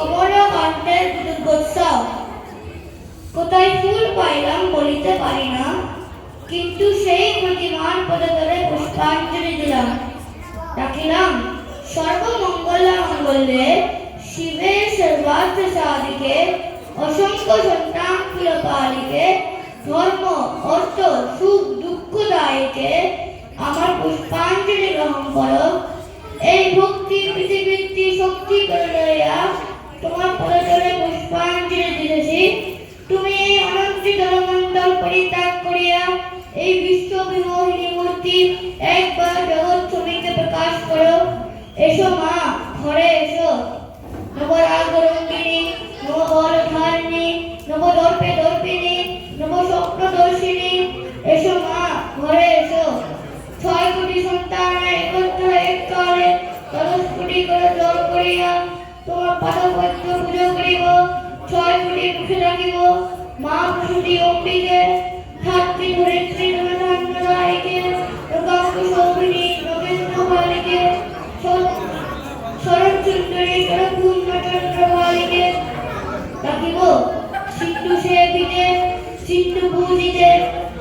কমলকান্তের দুর্গোৎসব। কোথায় ফুল পাইলাম বলিতে পারি না, কিন্তু সেই প্রতিমার পদতলে পুষ্পাঞ্জলি দিলাম। ডাকিলাম সর্বমঙ্গল মঙ্গলে শিবে সর্বার্থ সাধিকে, অসংখ্য সন্তান কুলপালিকে, ধর্ম অর্থ সুখ দুঃখদায়ীকে আমার পুষ্পাঞ্জলি গ্রহণ করো। এই ভক্তি পৃথিবীর শক্তি করে লইয়া তোমার পদতলে পুষ্পাঞ্জলি দিতেছি। তুমি এই অনন্ত জলমণ্ডল পরিত্যাগ করিয়া এই বিশ্ব বিমোহিনী মূর্তি একবার জগৎ ছবিতে প্রকাশ করো। এসো মা, ঘরে এসো। নবরাগরঙ্গিনী, নববরধারিণী, নবদর্পে দর্পিনী, নবস্বপ্নদর্শিনী, এসো মা, ঘরে এসো। 6 কোটি সন্তানের একত্র এককালে 10 কোটি করে জল করিয়া তোমার পাদপদ্ম পুজো করিব। 6 কোটি মুখে রাখিব মা প্রসূতি অম্বিকে, ধাত্রী ধরিত্রী নবধান্যদায়িকে, লোকাঙ্গ সৌমিনী নগেন্দ্র বালিকে, শরৎ সুন্দরী শরৎপূর্ণচন্দ্রবালিকে রাখিব। সিন্ধু সেবিতে, সিন্ধু পূজিতে,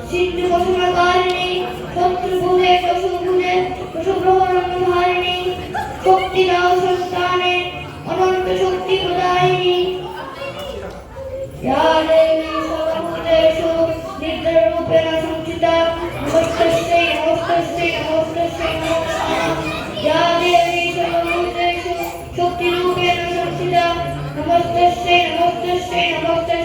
সিন্ধু বসনকারিণী, শত্রুভুজে দশভুজে দশগ্রহণধারিণী, শক্তিদাও সন্তানে অনন্ত শক্তি প্রদায়িনী। या देवी सर्वभूतेषु नित्यरूपेण संस्थिता, नमस्तस्यै नमस्तस्यै नमस्तस्यै नमो नमः। या देवी सर्वभूतेषु शक्तिरूपेण संस्थिता, नमस्तस्यै नमस्तस्यै नमस्तस्यै